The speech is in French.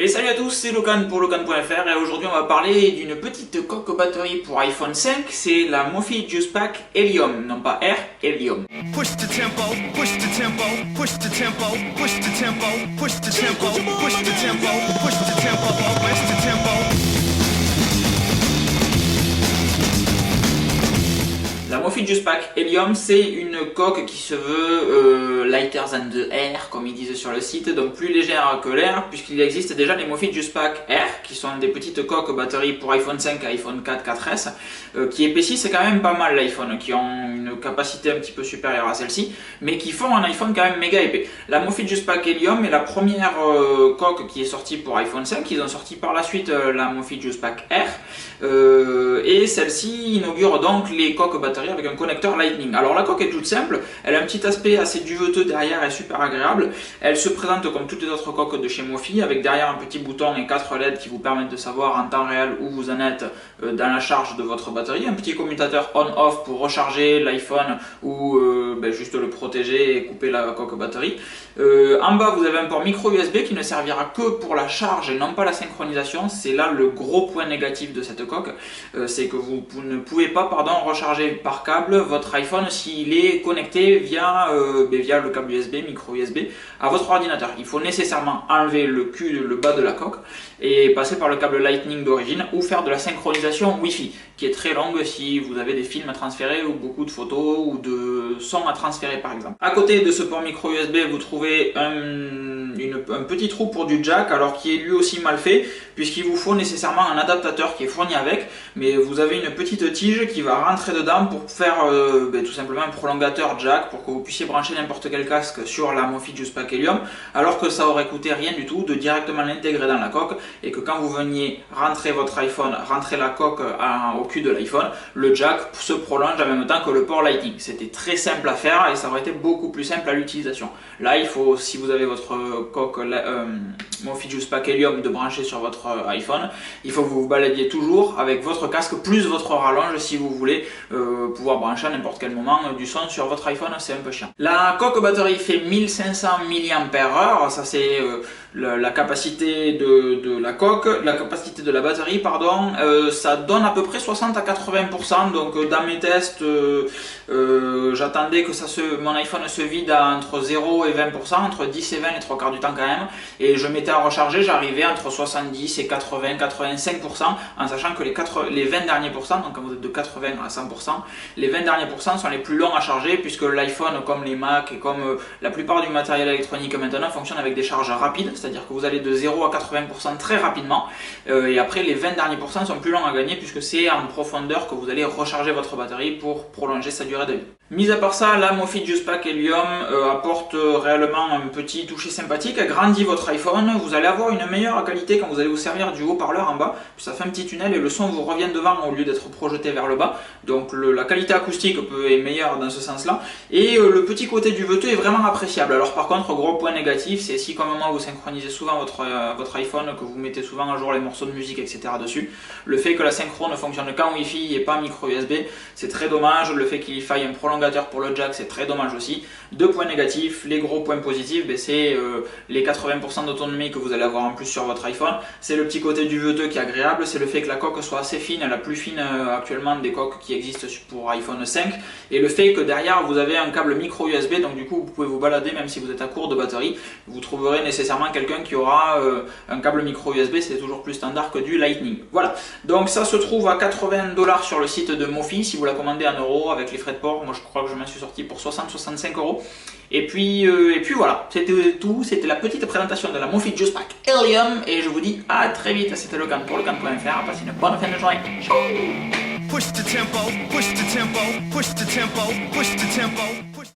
Et salut à tous, c'est Locan pour Locan.fr et aujourd'hui on va parler d'une petite coque batterie pour iPhone 5, c'est la Mophie Juicepak Helium, non pas Air, Helium. Push the tempo, push the tempo, push the tempo, push the tempo, push the tempo, push the tempo, push the tempo, push the tempo. La Mophie Juicepak Helium, c'est une coque qui se veut lighter than the air, comme ils disent sur le site, donc plus légère que l'air, puisqu'il existe déjà les Mophie Juicepak Air, qui sont des petites coques batterie pour iPhone 5 et iPhone 4, 4S, qui épaississent quand même pas mal l'iPhone, qui ont une capacité un petit peu supérieure à celle-ci, mais qui font un iPhone quand même méga épais. La Mophie Juicepak Helium est la première coque qui est sortie pour iPhone 5, ils ont sorti par la suite la Mophie Juicepak Air, et celle-ci inaugure donc les coques batterie avec un connecteur Lightning. Alors la coque est toute simple, elle a un petit aspect assez duveteux derrière et super agréable. Elle se présente comme toutes les autres coques de chez Mophie, avec derrière un petit bouton et 4 LED qui vous permettent de savoir en temps réel où vous en êtes dans la charge de votre batterie. Un petit commutateur on-off pour recharger l'iPhone ou juste le protéger et couper la coque batterie. En bas vous avez un port micro USB qui ne servira que pour la charge et non pas la synchronisation. C'est là le gros point négatif de cette coque, c'est que vous ne pouvez pas recharger par câble votre iPhone s'il est connecté via le câble USB, micro USB à votre ordinateur. Il faut nécessairement enlever le bas de la coque et passer par le câble Lightning d'origine ou faire de la synchronisation Wi-Fi qui est très longue si vous avez des films à transférer ou beaucoup de photos ou de sons à transférer par exemple. À côté de ce port micro USB vous trouvez un petit trou pour du jack, alors qui est lui aussi mal fait puisqu'il vous faut nécessairement un adaptateur qui est fourni avec, mais vous avez une petite tige qui va rentrer dedans pour faire tout simplement un prolongateur jack pour que vous puissiez brancher n'importe quel casque sur la Mophie Juicepak Helium, alors que ça aurait coûté rien du tout de directement l'intégrer dans la coque et que quand vous veniez rentrer votre iPhone, rentrer la coque au cul de l'iPhone, le jack se prolonge en même temps que le port Lightning. C'était très simple à faire et ça aurait été beaucoup plus simple à l'utilisation. Là il faut, si vous avez votre coque Mophie Juicepak Helium de brancher sur votre iPhone, il faut que vous vous baladiez toujours avec votre casque plus votre rallonge si vous voulez pouvoir brancher à n'importe quel moment du son sur votre iPhone, c'est un peu chiant. La coque batterie fait 1500 mAh, ça c'est la capacité de la coque, la capacité de la batterie pardon, ça donne à peu près 60 à 80%, donc dans mes tests j'attendais que mon iPhone se vide à entre 0 et 20%, entre 10 et 20 les 3 quarts du temps quand même, et je mettais à recharger, j'arrivais entre 70 et 80, 85%, en sachant que les 20 derniers pourcents, donc quand vous êtes de 80 à 100%, les 20 derniers pourcents sont les plus longs à charger puisque l'iPhone comme les Mac et comme la plupart du matériel électronique maintenant fonctionne avec des charges rapides, c'est-à-dire que vous allez de 0 à 80% très rapidement, et après les 20 derniers pourcents sont plus longs à gagner puisque c'est en profondeur que vous allez recharger votre batterie pour prolonger sa durée de vie. Mis à part ça, la Mophie Juicepak Helium apporte réellement un petit toucher sympathique, agrandit votre iPhone, vous allez avoir une meilleure qualité quand vous allez vous servir du haut-parleur en bas, puis ça fait un petit tunnel et le son vous revient devant au lieu d'être projeté vers le bas, donc la qualité acoustique est meilleure dans ce sens-là, et le petit côté duveteux est vraiment appréciable. Alors par contre, gros point négatif, c'est si comme moi vous synchronisez souvent votre iPhone, que vous mettez souvent à jour les morceaux de musique, etc. dessus, le fait que la synchro ne fonctionne qu'en Wi-Fi et pas micro USB, c'est très dommage, le fait qu'il faille un prolongateur pour le jack, c'est très dommage aussi. Deux points négatifs. Les gros points positifs, c'est les 80% d'autonomie que vous allez avoir en plus sur votre iPhone, c'est le petit côté duveteux qui est agréable, c'est le fait que la coque soit assez fine, la plus fine actuellement des coques qui existent pour iPhone 5, et le fait que derrière vous avez un câble micro USB, donc du coup vous pouvez vous balader même si vous êtes à court de batterie, vous trouverez nécessairement quelqu'un qui aura un câble micro USB, c'est toujours plus standard que du Lightning. Voilà, donc ça se trouve à 80$ sur le site de Mophie, si vous la commandez en euros avec les frais de port, moi je crois que je m'en suis sorti pour 60-65 €. Et puis voilà, c'était tout, c'était la petite présentation de la Mophie Juicepak Helium, et je vous dis à très vite, c'était Locan pour Locan.fr, passez une bonne fin de journée. Ciao. Push the tempo, push the tempo, push the tempo, push the tempo.